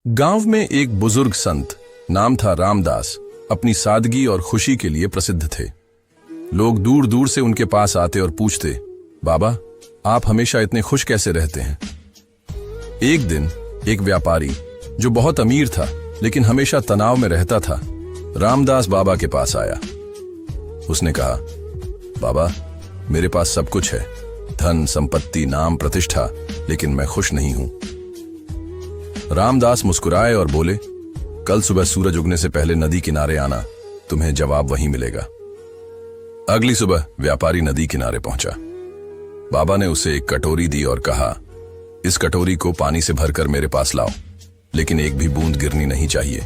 गांव में एक बुजुर्ग संत, नाम था रामदास, अपनी सादगी और खुशी के लिए प्रसिद्ध थे। लोग दूर दूर से उनके पास आते और पूछते, बाबा, आप हमेशा इतने खुश कैसे रहते हैं? एक दिन एक व्यापारी जो बहुत अमीर था लेकिन हमेशा तनाव में रहता था, रामदास बाबा के पास आया। उसने कहा, बाबा, मेरे पास सब कुछ है, धन, संपत्ति, नाम, प्रतिष्ठा, लेकिन मैं खुश नहीं हूं। रामदास मुस्कुराए और बोले, कल सुबह सूरज उगने से पहले नदी किनारे आना, तुम्हें जवाब वहीं मिलेगा। अगली सुबह व्यापारी नदी किनारे पहुंचा। बाबा ने उसे एक कटोरी दी और कहा, इस कटोरी को पानी से भरकर मेरे पास लाओ, लेकिन एक भी बूंद गिरनी नहीं चाहिए।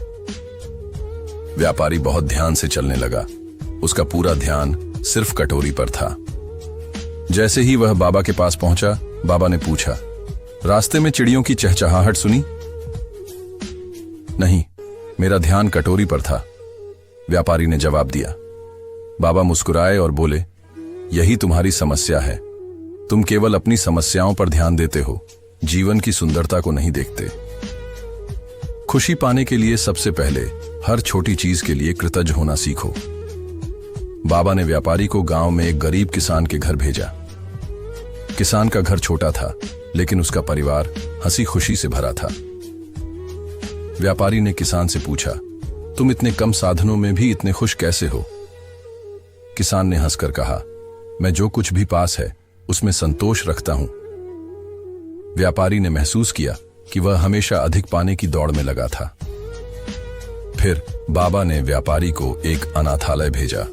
व्यापारी बहुत ध्यान से चलने लगा। उसका पूरा ध्यान सिर्फ कटोरी पर था। जैसे ही वह बाबा के पास पहुंचा, बाबा ने पूछा, रास्ते में चिड़ियों की चहचहाहट सुनी? नहीं, मेरा ध्यान कटोरी पर था, व्यापारी ने जवाब दिया। बाबा मुस्कुराए और बोले, यही तुम्हारी समस्या है। तुम केवल अपनी समस्याओं पर ध्यान देते हो, जीवन की सुंदरता को नहीं देखते। खुशी पाने के लिए सबसे पहले हर छोटी चीज के लिए कृतज्ञ होना सीखो। बाबा ने व्यापारी को गांव में एक गरीब किसान के घर भेजा। किसान का घर छोटा था, लेकिन उसका परिवार हंसी खुशी से भरा था। व्यापारी ने किसान से पूछा, तुम इतने कम साधनों में भी इतने खुश कैसे हो? किसान ने हंसकर कहा, मैं जो कुछ भी पास है उसमें संतोष रखता हूं। व्यापारी ने महसूस किया कि वह हमेशा अधिक पाने की दौड़ में लगा था। फिर बाबा ने व्यापारी को एक अनाथालय भेजा।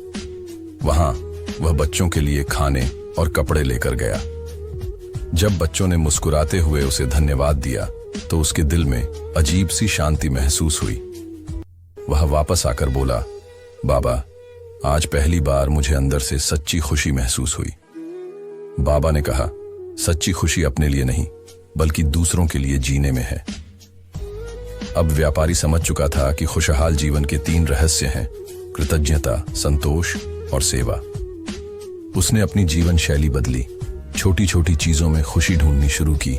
वहां वह बच्चों के लिए खाने और कपड़े लेकर गया। जब बच्चों ने मुस्कुराते हुए उसे धन्यवाद दिया तो उसके दिल में अजीब सी शांति महसूस हुई। वह वापस आकर बोला, बाबा, आज पहली बार मुझे अंदर से सच्ची खुशी महसूस हुई। बाबा ने कहा, सच्ची खुशी अपने लिए नहीं बल्कि दूसरों के लिए जीने में है। अब व्यापारी समझ चुका था कि खुशहाल जीवन के 3 रहस्य हैं: कृतज्ञता, संतोष और सेवा। उसने अपनी जीवन शैली बदली, छोटी छोटी चीजों में खुशी ढूंढनी शुरू की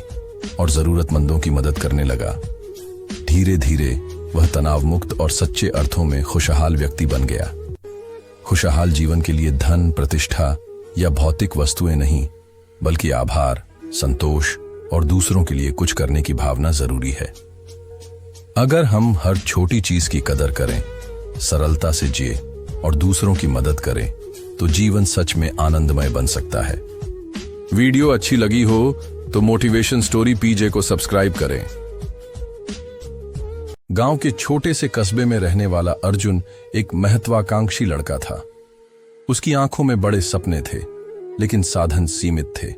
और जरूरतमंदों की मदद करने लगा। धीरे धीरे वह तनाव मुक्त और सच्चे अर्थों में खुशहाल व्यक्ति बन गया। खुशहाल जीवन के लिए धन, प्रतिष्ठा या भौतिक वस्तुएं नहीं, बल्कि आभार, संतोष और दूसरों के लिए कुछ करने की भावना जरूरी है। अगर हम हर छोटी चीज की कदर करें, सरलता से जिए और दूसरों की मदद करें, तो जीवन सच में आनंदमय बन सकता है। वीडियो अच्छी लगी हो तो मोटिवेशन स्टोरी पीजे को सब्सक्राइब करें। गांव के छोटे से कस्बे में रहने वाला अर्जुन एक महत्वाकांक्षी लड़का था। उसकी आंखों में बड़े सपने थे, लेकिन साधन सीमित थे।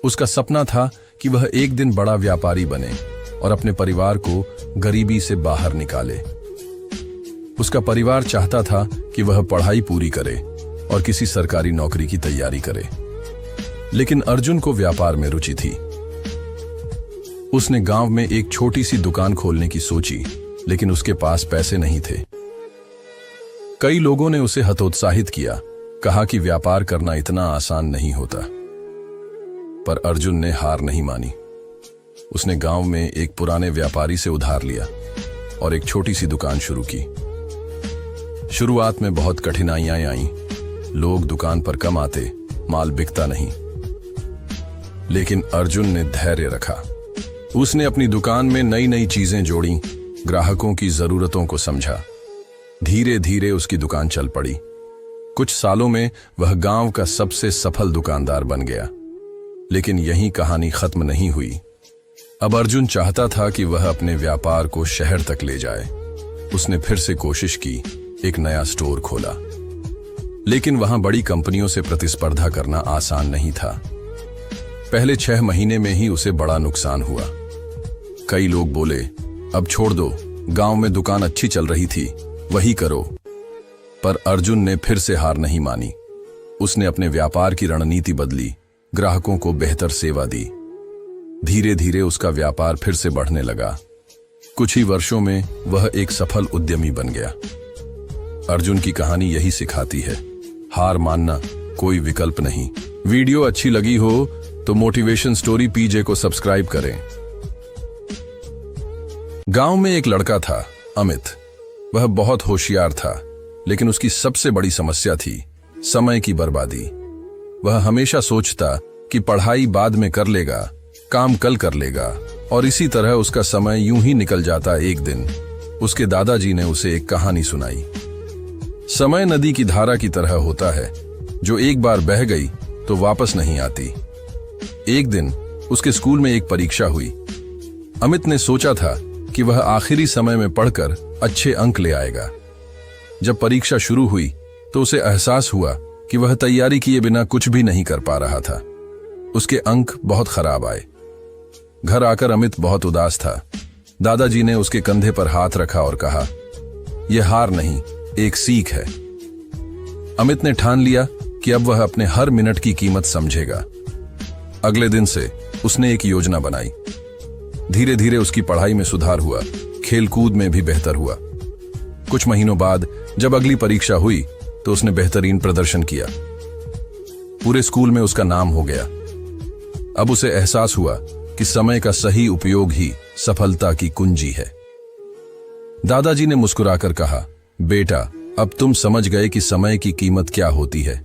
उसका सपना था कि वह एक दिन बड़ा व्यापारी बने और अपने परिवार को गरीबी से बाहर निकाले। उसका परिवार चाहता था कि वह पढ़ाई पूरी करे और किसी सरकारी नौकरी की तैयारी करे, लेकिन अर्जुन को व्यापार में रुचि थी। उसने गांव में एक छोटी सी दुकान खोलने की सोची, लेकिन उसके पास पैसे नहीं थे। कई लोगों ने उसे हतोत्साहित किया, कहा कि व्यापार करना इतना आसान नहीं होता। पर अर्जुन ने हार नहीं मानी। उसने गांव में एक पुराने व्यापारी से उधार लिया और एक छोटी सी दुकान शुरू की। शुरुआत में बहुत कठिनाइयां आईं। लोग दुकान पर कम आते, माल बिकता नहीं, लेकिन अर्जुन ने धैर्य रखा। उसने अपनी दुकान में नई नई चीजें जोड़ी, ग्राहकों की जरूरतों को समझा। धीरे धीरे उसकी दुकान चल पड़ी। कुछ सालों में वह गांव का सबसे सफल दुकानदार बन गया। लेकिन यही कहानी खत्म नहीं हुई। अब अर्जुन चाहता था कि वह अपने व्यापार को शहर तक ले जाए। उसने फिर से कोशिश की, एक नया स्टोर खोला, लेकिन वहां बड़ी कंपनियों से प्रतिस्पर्धा करना आसान नहीं था। पहले 6 महीने में ही उसे बड़ा नुकसान हुआ। कई लोग बोले, अब छोड़ दो, गांव में दुकान अच्छी चल रही थी, वही करो। पर अर्जुन ने फिर से हार नहीं मानी। उसने अपने व्यापार की रणनीति बदली, ग्राहकों को बेहतर सेवा दी। धीरे धीरे उसका व्यापार फिर से बढ़ने लगा। कुछ ही वर्षों में वह एक सफल उद्यमी बन गया। अर्जुन की कहानी यही सिखाती है, हार मानना कोई विकल्प नहीं। वीडियो अच्छी लगी हो तो मोटिवेशन स्टोरी पीजे को सब्सक्राइब करें। गांव में एक लड़का था, अमित। वह बहुत होशियार था, लेकिन उसकी सबसे बड़ी समस्या थी समय की बर्बादी। वह हमेशा सोचता कि पढ़ाई बाद में कर लेगा, काम कल कर लेगा, और इसी तरह उसका समय यूं ही निकल जाता। एक दिन उसके दादाजी ने उसे एक कहानी सुनाई। समय नदी की धारा की तरह होता है, जो एक बार बह गई तो वापस नहीं आती। एक दिन उसके स्कूल में एक परीक्षा हुई। अमित ने सोचा था कि वह आखिरी समय में पढ़कर अच्छे अंक ले आएगा। जब परीक्षा शुरू हुई तो उसे एहसास हुआ कि वह तैयारी किए बिना कुछ भी नहीं कर पा रहा था। उसके अंक बहुत खराब आए। घर आकर अमित बहुत उदास था। दादाजी ने उसके कंधे पर हाथ रखा और कहा, यह हार नहीं, एक सीख है। अमित ने ठान लिया कि अब वह अपने हर मिनट की कीमत समझेगा। अगले दिन से उसने एक योजना बनाई। धीरे धीरे उसकी पढ़ाई में सुधार हुआ, खेलकूद में भी बेहतर हुआ। कुछ महीनों बाद जब अगली परीक्षा हुई तो उसने बेहतरीन प्रदर्शन किया। पूरे स्कूल में उसका नाम हो गया। अब उसे एहसास हुआ कि समय का सही उपयोग ही सफलता की कुंजी है। दादाजी ने मुस्कुराकर कहा, बेटा, अब तुम समझ गए कि समय की कीमत क्या होती है।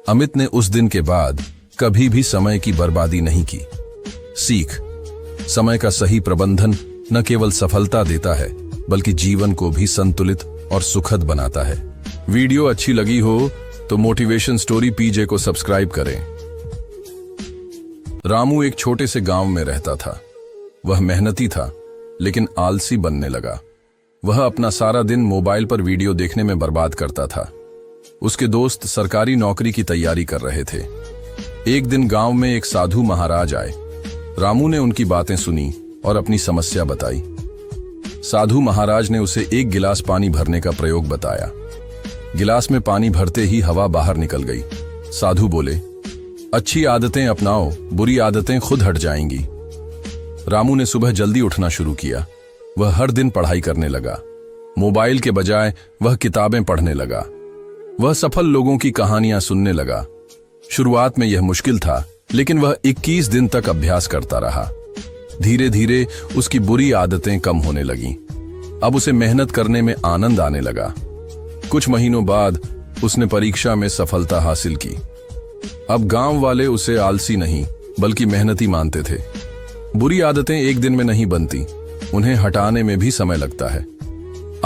अमित ने उस दिन के बाद कभी भी समय की बर्बादी नहीं की। सीख: समय का सही प्रबंधन न केवल सफलता देता है, बल्कि जीवन को भी संतुलित और सुखद बनाता है। वीडियो अच्छी लगी हो तो मोटिवेशन स्टोरी पीजे को सब्सक्राइब करें। रामू एक छोटे से गांव में रहता था। वह मेहनती था, लेकिन आलसी बनने लगा। वह अपना सारा दिन मोबाइल पर वीडियो देखने में बर्बाद करता था। उसके दोस्त सरकारी नौकरी की तैयारी कर रहे थे। एक दिन गांव में एक साधु महाराज आए। रामू ने उनकी बातें सुनी और अपनी समस्या बताई। साधु महाराज ने उसे एक गिलास पानी भरने का प्रयोग बताया। गिलास में पानी भरते ही हवा बाहर निकल गई। साधु बोले, अच्छी आदतें अपनाओ, बुरी आदतें खुद हट जाएंगी। रामू ने सुबह जल्दी उठना शुरू किया। वह हर दिन पढ़ाई करने लगा। मोबाइल के बजाय वह किताबें पढ़ने लगा। वह सफल लोगों की कहानियां सुनने लगा। शुरुआत में यह मुश्किल था, लेकिन वह 21 दिन तक अभ्यास करता रहा। धीरे धीरे उसकी बुरी आदतें कम होने लगीं। अब उसे मेहनत करने में आनंद आने लगा। कुछ महीनों बाद उसने परीक्षा में सफलता हासिल की। अब गांव वाले उसे आलसी नहीं, बल्कि मेहनती मानते थे। बुरी आदतें एक दिन में नहीं बनती, उन्हें हटाने में भी समय लगता है।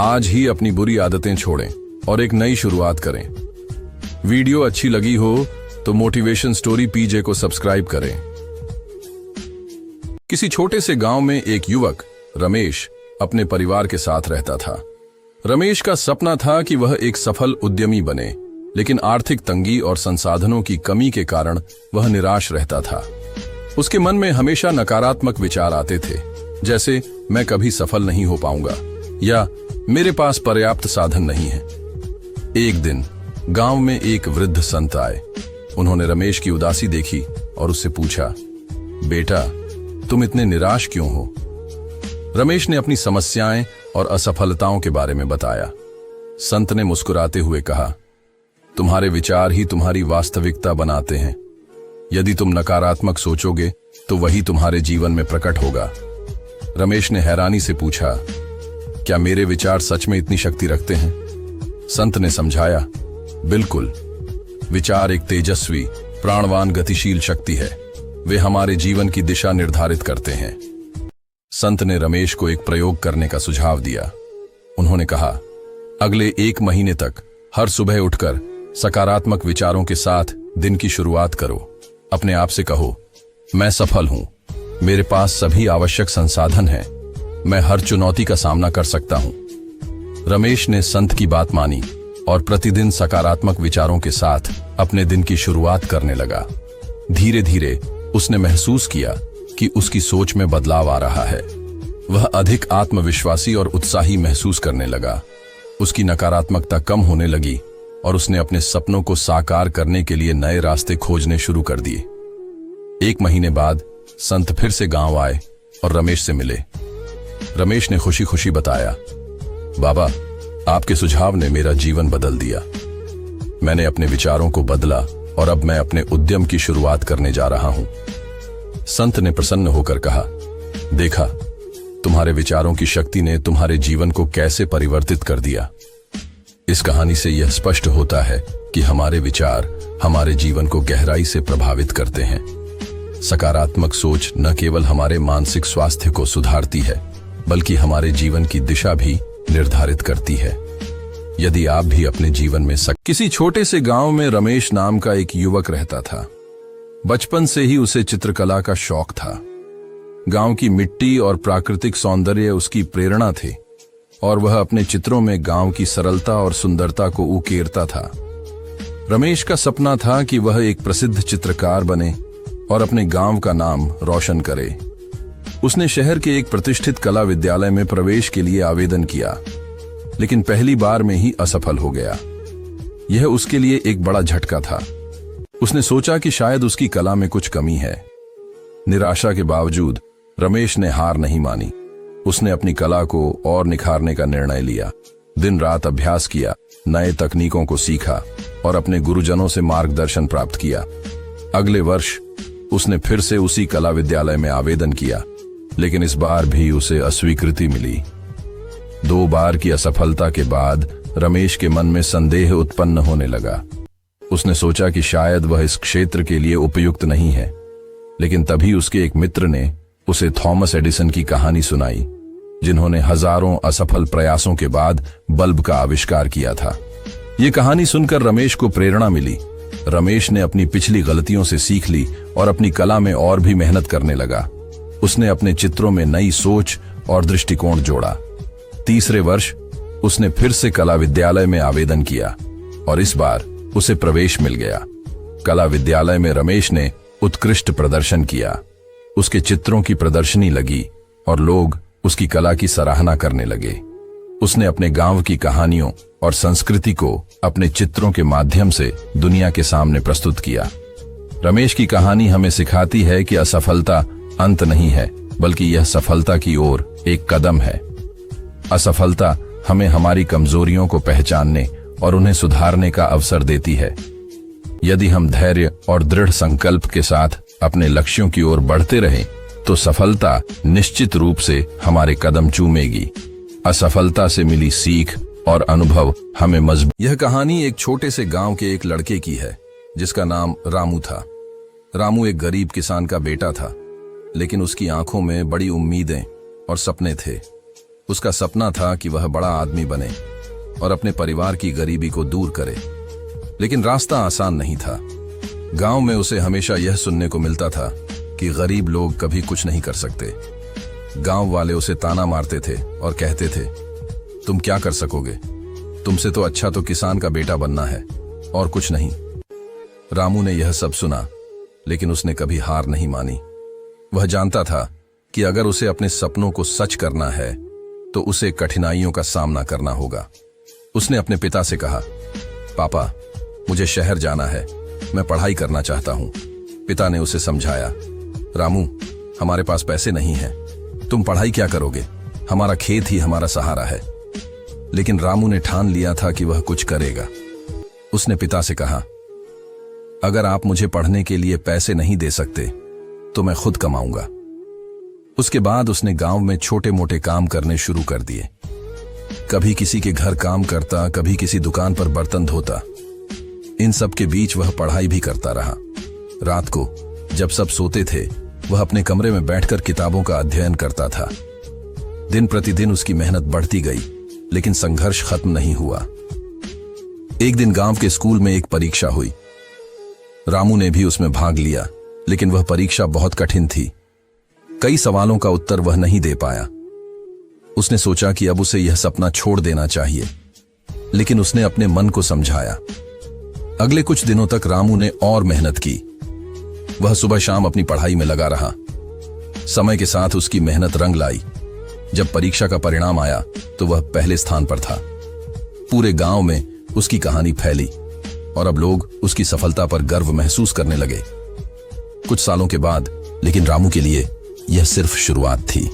आज ही अपनी बुरी आदतें छोड़ें और एक नई शुरुआत करें। वीडियो अच्छी लगी हो तो मोटिवेशन स्टोरी पीजे को सब्सक्राइब करें। किसी छोटे से गांव में एक युवक रमेश अपने परिवार के साथ रहता था। रमेश का सपना था कि वह एक सफल उद्यमी बने, लेकिन आर्थिक तंगी और संसाधनों की कमी के कारण वह निराश रहता था। उसके मन में हमेशा नकारात्मक विचार आते थे, जैसे मैं कभी सफल नहीं हो पाऊंगा या मेरे पास पर्याप्त साधन नहीं है। एक दिन गांव में एक वृद्ध संत आए। उन्होंने रमेश की उदासी देखी और उससे पूछा, बेटा, तुम इतने निराश क्यों हो? रमेश ने अपनी समस्याएं और असफलताओं के बारे में बताया। संत ने मुस्कुराते हुए कहा, तुम्हारे विचार ही तुम्हारी वास्तविकता बनाते हैं। यदि तुम नकारात्मक सोचोगे तो वही तुम्हारे जीवन में प्रकट होगा। रमेश ने हैरानी से पूछा, क्या मेरे विचार सच में इतनी शक्ति रखते हैं? संत ने समझाया, बिल्कुल। विचार एक तेजस्वी, प्राणवान, गतिशील शक्ति है। वे हमारे जीवन की दिशा निर्धारित करते हैं। संत ने रमेश को एक प्रयोग करने का सुझाव दिया। उन्होंने कहा, अगले 1 महीने तक हर सुबह उठकर सकारात्मक विचारों के साथ दिन की शुरुआत करो। अपने आप से कहो, मैं सफल हूं, मेरे पास सभी आवश्यक संसाधन हैं, मैं हर चुनौती का सामना कर सकता हूं। रमेश ने संत की बात मानी और प्रतिदिन सकारात्मक विचारों के साथ अपने दिन की शुरुआत करने लगा। धीरे धीरे उसने महसूस किया कि उसकी सोच में बदलाव आ रहा है। वह अधिक आत्मविश्वासी और उत्साही महसूस करने लगा। उसकी नकारात्मकता कम होने लगी और उसने अपने सपनों को साकार करने के लिए नए रास्ते खोजने शुरू कर दिए। 1 महीने बाद संत फिर से गांव आए और रमेश से मिले। रमेश ने खुशी खुशी बताया, बाबा, आपके सुझाव ने मेरा जीवन बदल दिया। मैंने अपने विचारों को बदला और अब मैं अपने उद्यम की शुरुआत करने जा रहा हूं। संत ने प्रसन्न होकर कहा, देखा, तुम्हारे विचारों की शक्ति ने तुम्हारे जीवन को कैसे परिवर्तित कर दिया। इस कहानी से यह स्पष्ट होता है कि हमारे विचार हमारे जीवन को गहराई से प्रभावित करते हैं। सकारात्मक सोच न केवल हमारे मानसिक स्वास्थ्य को सुधारती है, बल्कि हमारे जीवन की दिशा भी निर्धारित करती है। यदि आप भी अपने जीवन में किसी छोटे से गांव में रमेश नाम का एक युवक रहता था। बचपन से ही उसे चित्रकला का शौक था। गांव की मिट्टी और प्राकृतिक सौंदर्य उसकी प्रेरणा थे और वह अपने चित्रों में गांव की सरलता और सुंदरता को उकेरता था। रमेश का सपना था कि वह एक प्रसिद्ध चित्रकार बने और अपने गांव का नाम रोशन करे। उसने शहर के एक प्रतिष्ठित कला विद्यालय में प्रवेश के लिए आवेदन किया, लेकिन पहली बार में ही असफल हो गया। यह उसके लिए एक बड़ा झटका था। उसने सोचा कि शायद उसकी कला में कुछ कमी है। निराशा के बावजूद रमेश ने हार नहीं मानी। उसने अपनी कला को और निखारने का निर्णय लिया। दिन रात अभ्यास किया, नए तकनीकों को सीखा और अपने गुरुजनों से मार्गदर्शन प्राप्त किया। अगले वर्ष उसने फिर से उसी कला विद्यालय में आवेदन किया, लेकिन इस बार भी उसे अस्वीकृति मिली। 2 बार की असफलता के बाद रमेश के मन में संदेह उत्पन्न होने लगा। उसने सोचा कि शायद वह इस क्षेत्र के लिए उपयुक्त नहीं है, लेकिन तभी उसके एक मित्र ने उसे थॉमस एडिसन की कहानी सुनाई, जिन्होंने हजारों असफल प्रयासों के बाद बल्ब का आविष्कार किया था। ये कहानी सुनकर रमेश को प्रेरणा मिली। रमेश ने अपनी पिछली गलतियों से सीख ली और अपनी कला में और भी मेहनत करने लगा। उसने अपने चित्रों में नई सोच और दृष्टिकोण जोड़ा। तीसरे वर्ष उसने फिर से कला विद्यालय में आवेदन किया और इस बार उसे प्रवेश मिल गया। कला विद्यालय में रमेश ने उत्कृष्ट प्रदर्शन किया। उसके चित्रों की प्रदर्शनी लगी और लोग उसकी कला की सराहना करने लगे। उसने अपने गांव की कहानियों और संस्कृति को अपने चित्रों के माध्यम से दुनिया के सामने प्रस्तुत किया। रमेश की कहानी हमें सिखाती है कि असफलता अंत नहीं है, बल्कि यह सफलता की ओर एक कदम है। असफलता हमें हमारी कमजोरियों को पहचानने और उन्हें सुधारने का अवसर देती है। यदि हम धैर्य और दृढ़ संकल्प के साथ अपने लक्ष्यों की ओर बढ़ते रहें, तो सफलता निश्चित रूप से हमारे कदम चूमेगी। असफलता से मिली सीख और अनुभव हमें मजबूत। यह कहानी एक छोटे से गांव के एक लड़के की है, जिसका नाम रामू था। रामू एक गरीब किसान का बेटा था, लेकिन उसकी आंखों में बड़ी उम्मीदें और सपने थे। उसका सपना था कि वह बड़ा आदमी बने और अपने परिवार की गरीबी को दूर करे, लेकिन रास्ता आसान नहीं था। गांव में उसे हमेशा यह सुनने को मिलता था कि गरीब लोग कभी कुछ नहीं कर सकते। गांव वाले उसे ताना मारते थे और कहते थे, तुम क्या कर सकोगे? तुमसे तो अच्छा तो किसान का बेटा बनना है और कुछ नहीं। रामू ने यह सब सुना, लेकिन उसने कभी हार नहीं मानी। वह जानता था कि अगर उसे अपने सपनों को सच करना है, तो उसे कठिनाइयों का सामना करना होगा। उसने अपने पिता से कहा, पापा, मुझे शहर जाना है, मैं पढ़ाई करना चाहता हूं। पिता ने उसे समझाया, रामू, हमारे पास पैसे नहीं हैं, तुम पढ़ाई क्या करोगे? हमारा खेत ही हमारा सहारा है। लेकिन रामू ने ठान लिया था कि वह कुछ करेगा। उसने पिता से कहा, अगर आप मुझे पढ़ने के लिए पैसे नहीं दे सकते, तो मैं खुद कमाऊंगा। उसके बाद उसने गांव में छोटे मोटे काम करने शुरू कर दिए। कभी किसी के घर काम करता, कभी किसी दुकान पर बर्तन धोता। इन सब के बीच वह पढ़ाई भी करता रहा। रात को जब सब सोते थे, वह अपने कमरे में बैठकर किताबों का अध्ययन करता था। दिन प्रतिदिन उसकी मेहनत बढ़ती गई, लेकिन संघर्ष खत्म नहीं हुआ। एक दिन गांव के स्कूल में एक परीक्षा हुई। रामू ने भी उसमें भाग लिया, लेकिन वह परीक्षा बहुत कठिन थी। कई सवालों का उत्तर वह नहीं दे पाया। उसने सोचा कि अब उसे यह सपना छोड़ देना चाहिए, लेकिन उसने अपने मन को समझाया। अगले कुछ दिनों तक रामू ने और मेहनत की। वह सुबह शाम अपनी पढ़ाई में लगा रहा। समय के साथ उसकी मेहनत रंग लाई। जब परीक्षा का परिणाम आया, तो वह पहले स्थान पर था। पूरे गांव में उसकी कहानी फैली और अब लोग उसकी सफलता पर गर्व महसूस करने लगे। कुछ सालों के बाद, लेकिन रामू के लिए यह सिर्फ शुरुआत थी।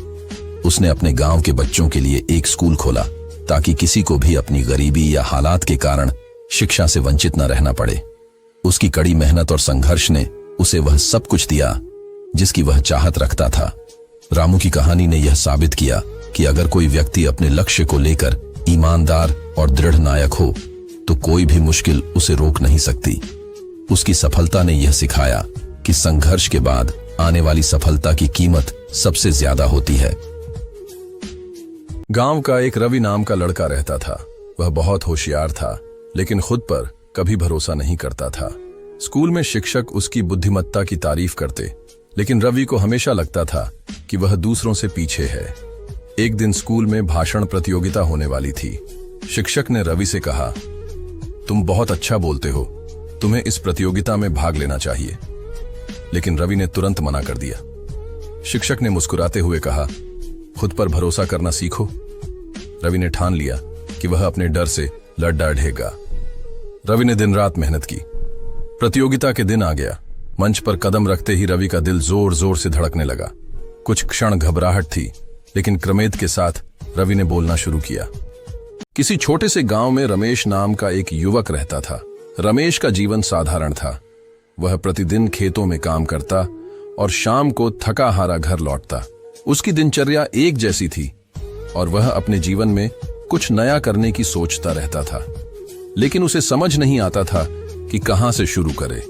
उसने अपने गांव के बच्चों के लिए एक स्कूल खोला, ताकि किसी को भी अपनी गरीबी या हालात के कारण शिक्षा से वंचित न रहना पड़े। उसकी कड़ी मेहनत और संघर्ष ने उसे वह सब कुछ दिया जिसकी वह चाहत रखता था। रामू की कहानी ने यह साबित किया कि अगर कोई व्यक्ति अपने लक्ष्य को लेकर ईमानदार और दृढ़ नायक हो तो कोई भी मुश्किल उसे रोक नहीं सकती। उसकी सफलता ने यह सिखाया कि संघर्ष के बाद आने वाली सफलता की कीमत सबसे ज्यादा होती है। गांव का एक रवि नाम का लड़का रहता था। वह बहुत होशियार था, लेकिन खुद पर कभी भरोसा नहीं करता था। स्कूल में शिक्षक उसकी बुद्धिमत्ता की तारीफ करते, लेकिन रवि को हमेशा लगता था कि वह दूसरों से पीछे है। एक दिन स्कूल में भाषण प्रतियोगिता होने वाली थी। शिक्षक ने रवि से कहा, तुम बहुत अच्छा बोलते हो, तुम्हें इस प्रतियोगिता में भाग लेना चाहिए। लेकिन रवि ने तुरंत मना कर दिया। शिक्षक ने मुस्कुराते हुए कहा, खुद पर भरोसा करना सीखो। रवि ने ठान लिया कि वह अपने डर से लड़ डाढ़ेगा। रवि ने दिन रात मेहनत की। प्रतियोगिता के दिन आ गया। मंच पर कदम रखते ही रवि का दिल जोर जोर से धड़कने लगा। कुछ क्षण घबराहट थी, लेकिन क्रमेद के साथ रवि ने बोलना शुरू किया। किसी छोटे से गांव में रमेश नाम का एक युवक रहता था। रमेश का जीवन साधारण था। वह प्रतिदिन खेतों में काम करता और शाम को थका हारा घर लौटता। उसकी दिनचर्या एक जैसी थी और वह अपने जीवन में कुछ नया करने की सोचता रहता था, लेकिन उसे समझ नहीं आता था कि कहां से शुरू करे।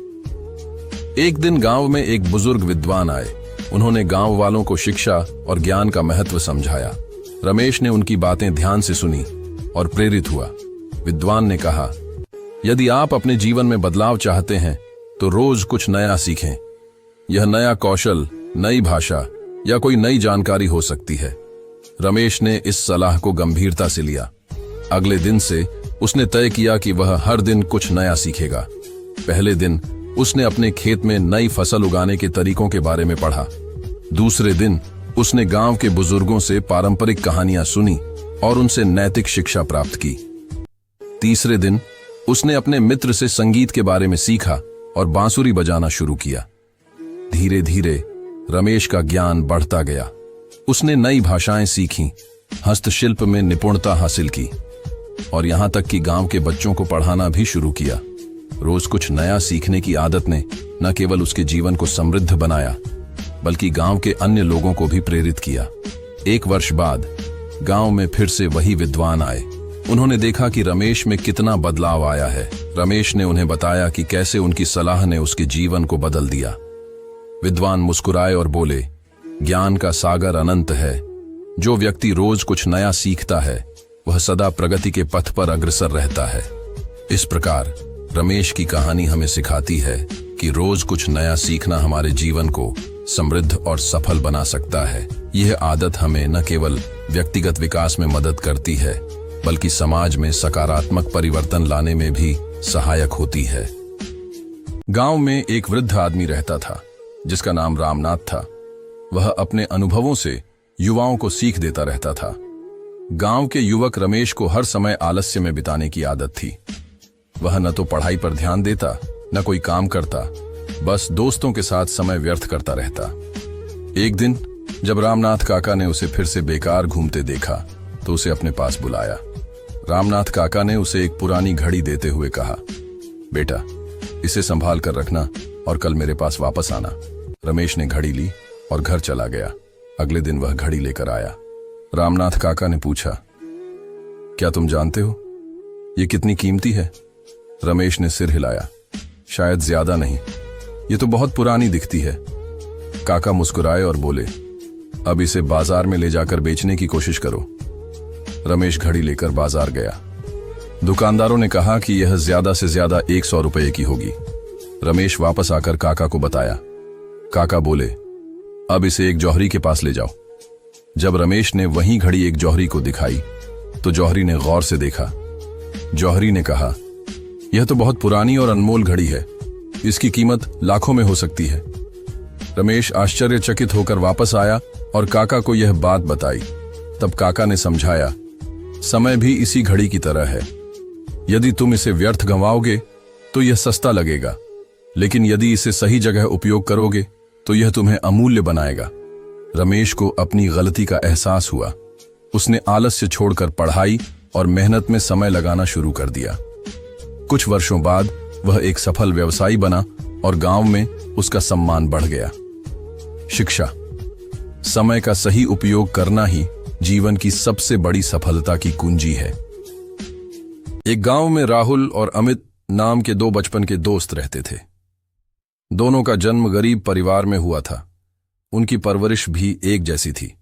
एक दिन गांव में एक बुजुर्ग विद्वान आए। उन्होंने गांव वालों को शिक्षा और ज्ञान का महत्व समझाया। रमेश ने उनकी बातें ध्यान से सुनी और प्रेरित हुआ। विद्वान ने कहा, यदि आप अपने जीवन में बदलाव चाहते हैं तो रोज कुछ नया सीखें। यह नया कौशल, नई भाषा या कोई नई जानकारी हो सकती है। रमेश ने इस सलाह को गंभीरता से लिया। अगले दिन से उसने तय किया कि वह हर दिन कुछ नया सीखेगा। पहले दिन उसने अपने खेत में नई फसल उगाने के तरीकों के बारे में पढ़ा। दूसरे दिन उसने गांव के बुजुर्गों से पारंपरिक कहानियां सुनी और उनसे नैतिक शिक्षा प्राप्त की। तीसरे दिन उसने अपने मित्र से संगीत के बारे में सीखा और बांसुरी बजाना शुरू किया। धीरे धीरे रमेश का ज्ञान बढ़ता गया। उसने नई भाषाएं सीखीं, हस्तशिल्प में निपुणता हासिल की और यहां तक कि गांव के बच्चों को पढ़ाना भी शुरू किया। रोज कुछ नया सीखने की आदत ने न केवल उसके जीवन को समृद्ध बनाया, बल्कि गांव के अन्य लोगों को भी प्रेरित किया। एक वर्ष बाद गांव में फिर से वही विद्वान आए। उन्होंने देखा कि रमेश में कितना बदलाव आया है। रमेश ने उन्हें बताया कि कैसे उनकी सलाह ने उसके जीवन को बदल दिया। विद्वान मुस्कुराए और बोले, ज्ञान का सागर अनंत है। जो व्यक्ति रोज कुछ नया सीखता है वह सदा प्रगति के पथ पर अग्रसर रहता है। इस प्रकार रमेश की कहानी हमें सिखाती है कि रोज कुछ नया सीखना हमारे जीवन को समृद्ध और सफल बना सकता है। यह आदत हमें न केवल व्यक्तिगत विकास में मदद करती है, बल्कि समाज में सकारात्मक परिवर्तन लाने में भी सहायक होती है। गांव में एक वृद्ध आदमी रहता था जिसका नाम रामनाथ था। वह अपने अनुभवों से युवाओं को सीख देता रहता था। गांव के युवक रमेश को हर समय आलस्य में बिताने की आदत थी। वह न तो पढ़ाई पर ध्यान देता, न कोई काम करता, बस दोस्तों के साथ समय व्यर्थ करता रहता। एक दिन जब रामनाथ काका ने उसे फिर से बेकार घूमते देखा तो उसे अपने पास बुलाया। रामनाथ काका ने उसे एक पुरानी घड़ी देते हुए कहा, बेटा, इसे संभाल कर रखना और कल मेरे पास वापस आना। रमेश ने घड़ी ली और घर चला गया। अगले दिन वह घड़ी लेकर आया। रामनाथ काका ने पूछा, क्या तुम जानते हो ये कितनी कीमती है? रमेश ने सिर हिलाया, शायद ज्यादा नहीं, ये तो बहुत पुरानी दिखती है। काका मुस्कुराए और बोले, अब इसे बाजार में ले जाकर बेचने की कोशिश करो। रमेश घड़ी लेकर बाजार गया। दुकानदारों ने कहा कि यह ज्यादा से ज्यादा 100 रुपये की होगी। रमेश वापस आकर काका को बताया। काका बोले, अब इसे एक जौहरी के पास ले जाओ। जब रमेश ने वही घड़ी एक जौहरी को दिखाई तो जौहरी ने गौर से देखा। जौहरी ने कहा, यह तो बहुत पुरानी और अनमोल घड़ी है, इसकी कीमत लाखों में हो सकती है। रमेश आश्चर्यचकित होकर वापस आया और काका को यह बात बताई। तब काका ने समझाया, समय भी इसी घड़ी की तरह है। यदि तुम इसे व्यर्थ गंवाओगे तो यह सस्ता लगेगा, लेकिन यदि इसे सही जगह उपयोग करोगे तो यह तुम्हें अमूल्य बनाएगा। रमेश को अपनी गलती का एहसास हुआ। उसने आलस्य छोड़कर पढ़ाई और मेहनत में समय लगाना शुरू कर दिया। कुछ वर्षों बाद वह एक सफल व्यवसायी बना और गांव में उसका सम्मान बढ़ गया। शिक्षा। समय का सही उपयोग करना ही जीवन की सबसे बड़ी सफलता की कुंजी है। एक गांव में राहुल और अमित नाम के दो बचपन के दोस्त रहते थे। दोनों का जन्म गरीब परिवार में हुआ था। उनकी परवरिश भी एक जैसी थी।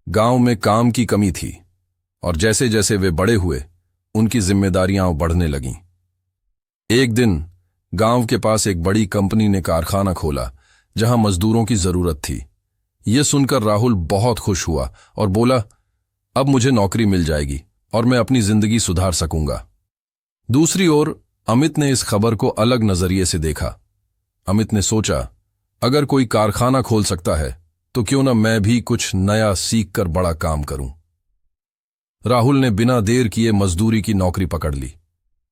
गांव में काम की कमी थी और जैसे जैसे वे बड़े हुए उनकी जिम्मेदारियां बढ़ने लगीं। एक दिन गांव के पास एक बड़ी कंपनी ने कारखाना खोला जहां मजदूरों की जरूरत थी। यह सुनकर राहुल बहुत खुश हुआ और बोला, अब मुझे नौकरी मिल जाएगी और मैं अपनी जिंदगी सुधार सकूंगा। दूसरी ओर अमित ने इस खबर को अलग नजरिए से देखा। अमित ने सोचा, अगर कोई कारखाना खोल सकता है तो क्यों न मैं भी कुछ नया सीखकर बड़ा काम करूं। राहुल ने बिना देर किए मजदूरी की नौकरी पकड़ ली।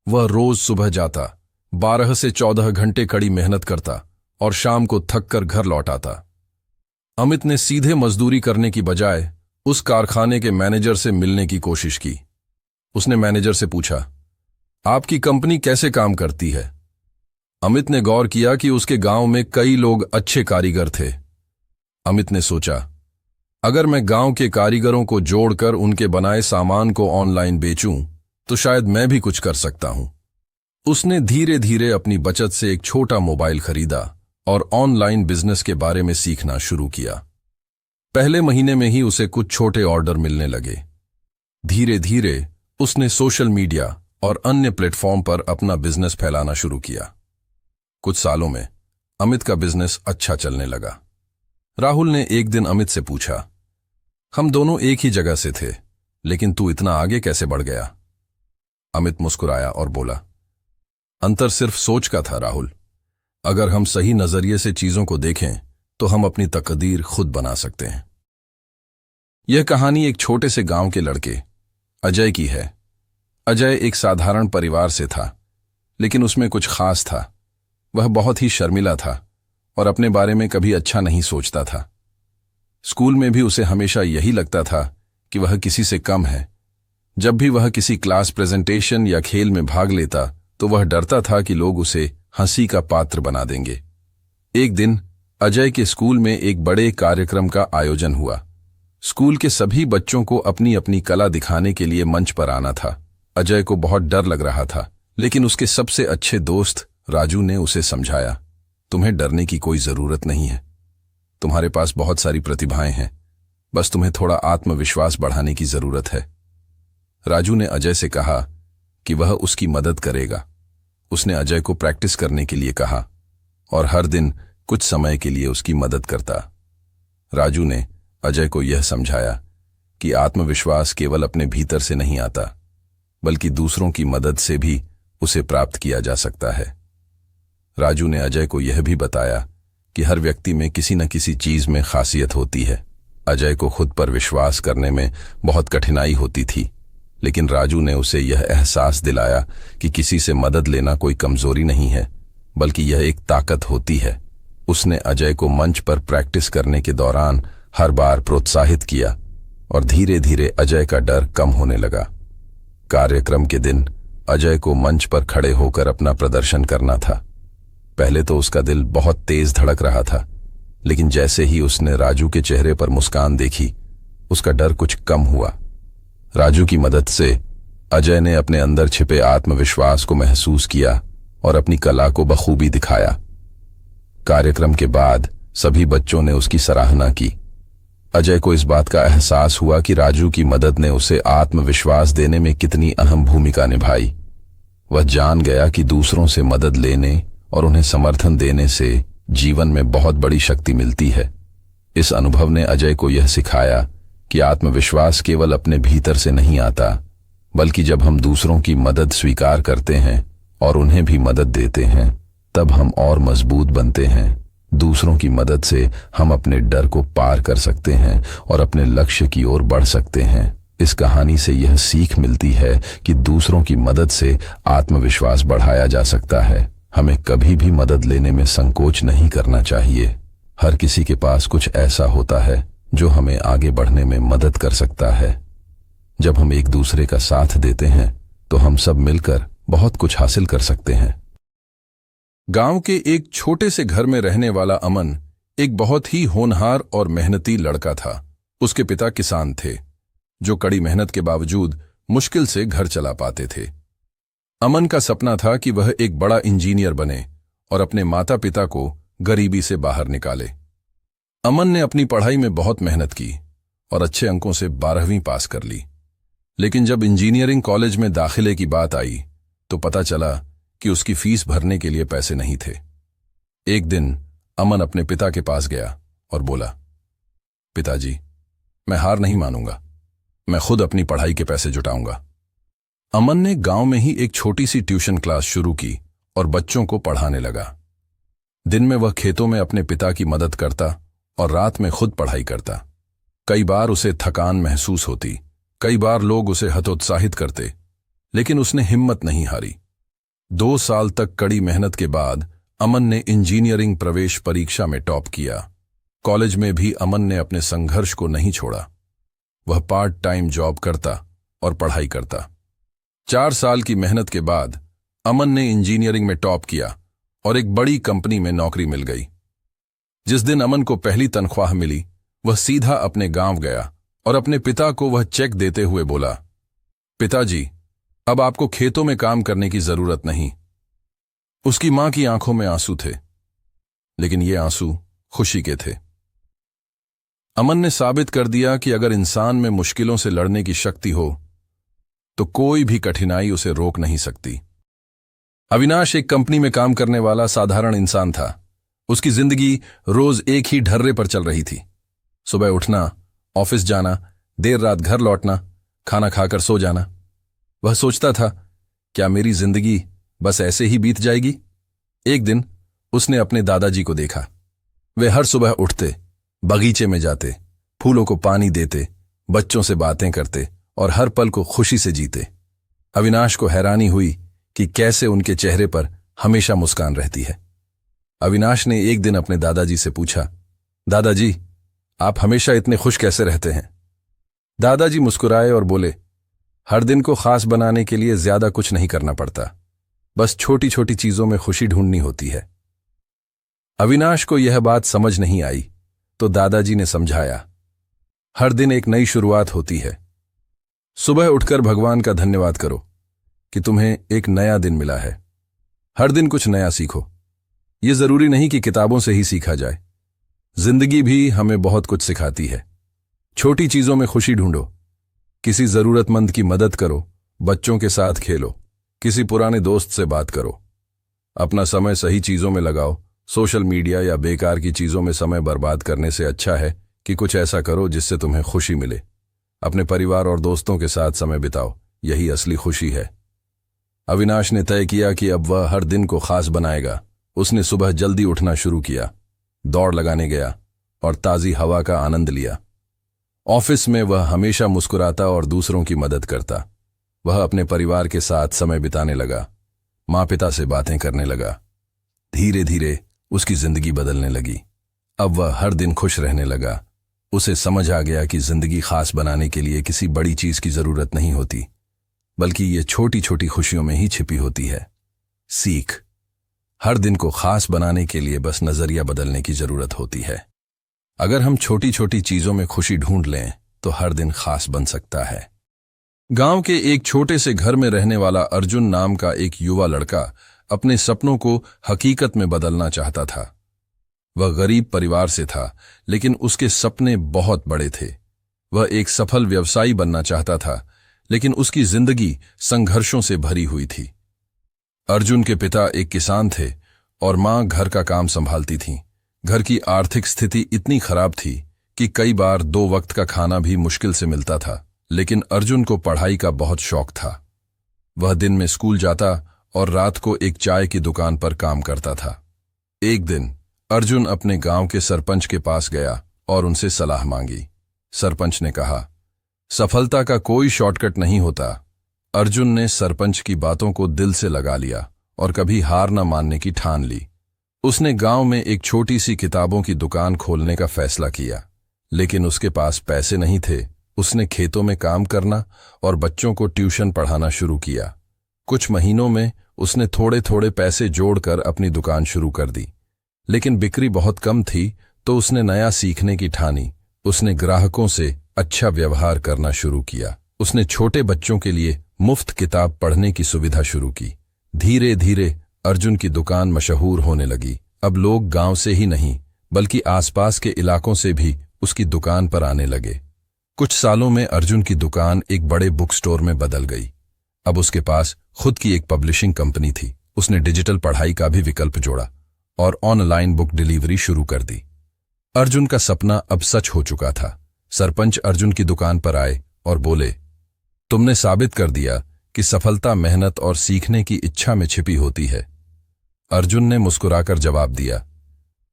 वह रोज सुबह जाता, 12 से 14 घंटे कड़ी मेहनत करता और शाम को थक कर घर लौट आता। अमित ने सीधे मजदूरी करने की बजाय उस कारखाने के मैनेजर से मिलने की कोशिश की। उसने मैनेजर से पूछा, आपकी कंपनी कैसे काम करती है? अमित ने गौर किया कि उसके गांव में कई लोग अच्छे कारीगर थे। अमित ने सोचा, अगर मैं गांव के कारीगरों को जोड़कर उनके बनाए सामान को ऑनलाइन बेचूं तो शायद मैं भी कुछ कर सकता हूं। उसने धीरे धीरे अपनी बचत से एक छोटा मोबाइल खरीदा और ऑनलाइन बिजनेस के बारे में सीखना शुरू किया। पहले महीने में ही उसे कुछ छोटे ऑर्डर मिलने लगे। धीरे धीरे उसने सोशल मीडिया और अन्य प्लेटफॉर्म पर अपना बिजनेस फैलाना शुरू किया। कुछ सालों में अमित का बिजनेस अच्छा चलने लगा। राहुल ने एक दिन अमित से पूछा, हम दोनों एक ही जगह से थे, लेकिन तू इतना आगे कैसे बढ़ गया? अमित मुस्कुराया और बोला, अंतर सिर्फ सोच का था राहुल। अगर हम सही नजरिए से चीजों को देखें तो हम अपनी तकदीर खुद बना सकते हैं। यह कहानी एक छोटे से गांव के लड़के अजय की है। अजय एक साधारण परिवार से था, लेकिन उसमें कुछ खास था। वह बहुत ही शर्मिला था और अपने बारे में कभी अच्छा नहीं सोचता था। स्कूल में भी उसे हमेशा यही लगता था कि वह किसी से कम है। जब भी वह किसी क्लास प्रेजेंटेशन या खेल में भाग लेता तो वह डरता था कि लोग उसे हंसी का पात्र बना देंगे। एक दिन अजय के स्कूल में एक बड़े कार्यक्रम का आयोजन हुआ। स्कूल के सभी बच्चों को अपनी अपनी कला दिखाने के लिए मंच पर आना था। अजय को बहुत डर लग रहा था, लेकिन उसके सबसे अच्छे दोस्त राजू ने उसे समझाया, तुम्हें डरने की कोई जरूरत नहीं है। तुम्हारे पास बहुत सारी प्रतिभाएं हैं, बस तुम्हें थोड़ा आत्मविश्वास बढ़ाने की जरूरत है। राजू ने अजय से कहा कि वह उसकी मदद करेगा। उसने अजय को प्रैक्टिस करने के लिए कहा और हर दिन कुछ समय के लिए उसकी मदद करता। राजू ने अजय को यह समझाया कि आत्मविश्वास केवल अपने भीतर से नहीं आता, बल्कि दूसरों की मदद से भी उसे प्राप्त किया जा सकता है। राजू ने अजय को यह भी बताया कि हर व्यक्ति में किसी न किसी चीज में खासियत होती है। अजय को खुद पर विश्वास करने में बहुत कठिनाई होती थी, लेकिन राजू ने उसे यह एहसास दिलाया कि किसी से मदद लेना कोई कमजोरी नहीं है, बल्कि यह एक ताकत होती है। उसने अजय को मंच पर प्रैक्टिस करने के दौरान हर बार प्रोत्साहित किया और धीरे धीरे अजय का डर कम होने लगा। कार्यक्रम के दिन अजय को मंच पर खड़े होकर अपना प्रदर्शन करना था। पहले तो उसका दिल बहुत तेज धड़क रहा था, लेकिन जैसे ही उसने राजू के चेहरे पर मुस्कान देखी, उसका डर कुछ कम हुआ। राजू की मदद से अजय ने अपने अंदर छिपे आत्मविश्वास को महसूस किया और अपनी कला को बखूबी दिखाया। कार्यक्रम के बाद सभी बच्चों ने उसकी सराहना की। अजय को इस बात का एहसास हुआ कि राजू की मदद ने उसे आत्मविश्वास देने में कितनी अहम भूमिका निभाई। वह जान गया कि दूसरों से मदद लेने और उन्हें समर्थन देने से जीवन में बहुत बड़ी शक्ति मिलती है। इस अनुभव ने अजय को यह सिखाया कि आत्मविश्वास केवल अपने भीतर से नहीं आता, बल्कि जब हम दूसरों की मदद स्वीकार करते हैं और उन्हें भी मदद देते हैं, तब हम और मजबूत बनते हैं। दूसरों की मदद से हम अपने डर को पार कर सकते हैं और अपने लक्ष्य की ओर बढ़ सकते हैं। इस कहानी से यह सीख मिलती है कि दूसरों की मदद से आत्मविश्वास बढ़ाया जा सकता है। हमें कभी भी मदद लेने में संकोच नहीं करना चाहिए। हर किसी के पास कुछ ऐसा होता है जो हमें आगे बढ़ने में मदद कर सकता है। जब हम एक दूसरे का साथ देते हैं तो हम सब मिलकर बहुत कुछ हासिल कर सकते हैं। गांव के एक छोटे से घर में रहने वाला अमन एक बहुत ही होनहार और मेहनती लड़का था। उसके पिता किसान थे, जो कड़ी मेहनत के बावजूद मुश्किल से घर चला पाते थे। अमन का सपना था कि वह एक बड़ा इंजीनियर बने और अपने माता पिता को गरीबी से बाहर निकाले। अमन ने अपनी पढ़ाई में बहुत मेहनत की और अच्छे अंकों से 12वीं पास कर ली। लेकिन जब इंजीनियरिंग कॉलेज में दाखिले की बात आई तो पता चला कि उसकी फीस भरने के लिए पैसे नहीं थे। एक दिन अमन अपने पिता के पास गया और बोला, पिताजी, मैं हार नहीं मानूंगा, मैं खुद अपनी पढ़ाई के पैसे जुटाऊंगा। अमन ने गांव में ही एक छोटी सी ट्यूशन क्लास शुरू की और बच्चों को पढ़ाने लगा। दिन में वह खेतों में अपने पिता की मदद करता और रात में खुद पढ़ाई करता। कई बार उसे थकान महसूस होती, कई बार लोग उसे हतोत्साहित करते, लेकिन उसने हिम्मत नहीं हारी। 2 साल तक कड़ी मेहनत के बाद अमन ने इंजीनियरिंग प्रवेश परीक्षा में टॉप किया। कॉलेज में भी अमन ने अपने संघर्ष को नहीं छोड़ा। वह पार्ट टाइम जॉब करता और पढ़ाई करता। 4 साल की मेहनत के बाद अमन ने इंजीनियरिंग में टॉप किया और एक बड़ी कंपनी में नौकरी मिल गई। जिस दिन अमन को पहली तनख्वाह मिली, वह सीधा अपने गांव गया और अपने पिता को वह चेक देते हुए बोला, पिताजी, अब आपको खेतों में काम करने की जरूरत नहीं। उसकी मां की आंखों में आंसू थे, लेकिन ये आंसू खुशी के थे। अमन ने साबित कर दिया कि अगर इंसान में मुश्किलों से लड़ने की शक्ति हो तो कोई भी कठिनाई उसे रोक नहीं सकती। अविनाश एक कंपनी में काम करने वाला साधारण इंसान था। उसकी जिंदगी रोज एक ही ढर्रे पर चल रही थी। सुबह उठना, ऑफिस जाना, देर रात घर लौटना, खाना खाकर सो जाना। वह सोचता था, क्या मेरी जिंदगी बस ऐसे ही बीत जाएगी? एक दिन उसने अपने दादाजी को देखा। वे हर सुबह उठते, बगीचे में जाते, फूलों को पानी देते, बच्चों से बातें करते और हर पल को खुशी से जीते। अविनाश को हैरानी हुई कि कैसे उनके चेहरे पर हमेशा मुस्कान रहती है। अविनाश ने एक दिन अपने दादाजी से पूछा, दादाजी, आप हमेशा इतने खुश कैसे रहते हैं? दादाजी मुस्कुराए और बोले, हर दिन को खास बनाने के लिए ज्यादा कुछ नहीं करना पड़ता, बस छोटी छोटी चीजों में खुशी ढूंढनी होती है। अविनाश को यह बात समझ नहीं आई तो दादाजी ने समझाया, हर दिन एक नई शुरुआत होती है। सुबह उठकर भगवान का धन्यवाद करो कि तुम्हें एक नया दिन मिला है। हर दिन कुछ नया सीखो। यह जरूरी नहीं कि किताबों से ही सीखा जाए, जिंदगी भी हमें बहुत कुछ सिखाती है। छोटी चीजों में खुशी ढूंढो, किसी जरूरतमंद की मदद करो, बच्चों के साथ खेलो, किसी पुराने दोस्त से बात करो। अपना समय सही चीजों में लगाओ। सोशल मीडिया या बेकार की चीजों में समय बर्बाद करने से अच्छा है कि कुछ ऐसा करो जिससे तुम्हें खुशी मिले। अपने परिवार और दोस्तों के साथ समय बिताओ, यही असली खुशी है। अविनाश ने तय किया कि अब वह हर दिन को खास बनाएगा। उसने सुबह जल्दी उठना शुरू किया, दौड़ लगाने गया और ताजी हवा का आनंद लिया। ऑफिस में वह हमेशा मुस्कुराता और दूसरों की मदद करता। वह अपने परिवार के साथ समय बिताने लगा, माँ पिता से बातें करने लगा। धीरे धीरे उसकी जिंदगी बदलने लगी। अब वह हर दिन खुश रहने लगा। उसे समझ आ गया कि जिंदगी खास बनाने के लिए किसी बड़ी चीज की जरूरत नहीं होती, बल्कि ये छोटी छोटी खुशियों में ही छिपी होती है। सीख, हर दिन को खास बनाने के लिए बस नजरिया बदलने की जरूरत होती है। अगर हम छोटी छोटी चीजों में खुशी ढूंढ लें तो हर दिन खास बन सकता है। गांव के एक छोटे से घर में रहने वाला अर्जुन नाम का एक युवा लड़का अपने सपनों को हकीकत में बदलना चाहता था। वह गरीब परिवार से था, लेकिन उसके सपने बहुत बड़े थे। वह एक सफल व्यवसायी बनना चाहता था, लेकिन उसकी जिंदगी संघर्षों से भरी हुई थी। अर्जुन के पिता एक किसान थे और मां घर का काम संभालती थीं। घर की आर्थिक स्थिति इतनी खराब थी कि कई बार 2 वक्त का खाना भी मुश्किल से मिलता था। लेकिन अर्जुन को पढ़ाई का बहुत शौक था। वह दिन में स्कूल जाता और रात को एक चाय की दुकान पर काम करता था। एक दिन अर्जुन अपने गांव के सरपंच के पास गया और उनसे सलाह मांगी। सरपंच ने कहा, सफलता का कोई शॉर्टकट नहीं होता। अर्जुन ने सरपंच की बातों को दिल से लगा लिया और कभी हार न मानने की ठान ली। उसने गांव में एक छोटी सी किताबों की दुकान खोलने का फैसला किया, लेकिन उसके पास पैसे नहीं थे। उसने खेतों में काम करना और बच्चों को ट्यूशन पढ़ाना शुरू किया। कुछ महीनों में उसने थोड़े थोड़े पैसे जोड़कर अपनी दुकान शुरू कर दी, लेकिन बिक्री बहुत कम थी तो उसने नया सीखने की ठानी। उसने ग्राहकों से अच्छा व्यवहार करना शुरू किया। उसने छोटे बच्चों के लिए मुफ्त किताब पढ़ने की सुविधा शुरू की। धीरे धीरे अर्जुन की दुकान मशहूर होने लगी। अब लोग गांव से ही नहीं बल्कि आसपास के इलाकों से भी उसकी दुकान पर आने लगे। कुछ सालों में अर्जुन की दुकान एक बड़े बुक स्टोर में बदल गई। अब उसके पास खुद की एक पब्लिशिंग कंपनी थी। उसने डिजिटल पढ़ाई का भी विकल्प जोड़ा और ऑनलाइन बुक डिलीवरी शुरू कर दी। अर्जुन का सपना अब सच हो चुका था। सरपंच अर्जुन की दुकान पर आए और बोले, तुमने साबित कर दिया कि सफलता मेहनत और सीखने की इच्छा में छिपी होती है। अर्जुन ने मुस्कुराकर जवाब दिया,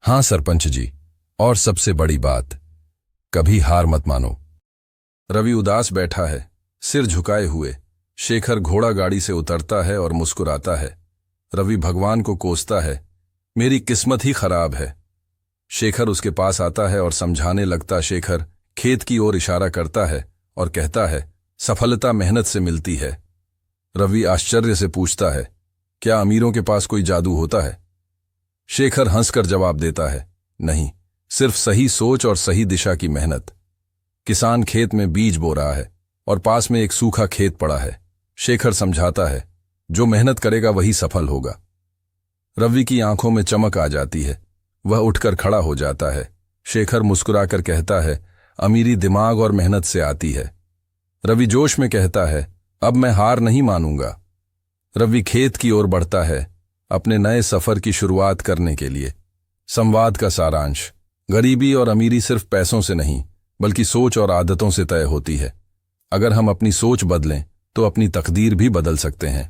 हां सरपंच जी, और सबसे बड़ी बात, कभी हार मत मानो। रवि उदास बैठा है, सिर झुकाए हुए। शेखर घोड़ा गाड़ी से उतरता है और मुस्कुराता है। रवि भगवान को कोसता है, मेरी किस्मत ही खराब है। शेखर उसके पास आता है और समझाने लगता। शेखर खेत की ओर इशारा करता है और कहता है, सफलता मेहनत से मिलती है। रवि आश्चर्य से पूछता है, क्या अमीरों के पास कोई जादू होता है? शेखर हंसकर जवाब देता है, नहीं, सिर्फ सही सोच और सही दिशा की मेहनत। किसान खेत में बीज बो रहा है और पास में एक सूखा खेत पड़ा है। शेखर समझाता है, जो मेहनत करेगा वही सफल होगा। रवि की आंखों में चमक आ जाती है। वह उठकर खड़ा हो जाता है। शेखर मुस्कुराकर कहता है, अमीरी दिमाग और मेहनत से आती है। रवि जोश में कहता है, अब मैं हार नहीं मानूंगा। रवि खेत की ओर बढ़ता है, अपने नए सफर की शुरुआत करने के लिए। संवाद का सारांश, गरीबी और अमीरी सिर्फ पैसों से नहीं बल्कि सोच और आदतों से तय होती है। अगर हम अपनी सोच बदलें तो अपनी तकदीर भी बदल सकते हैं।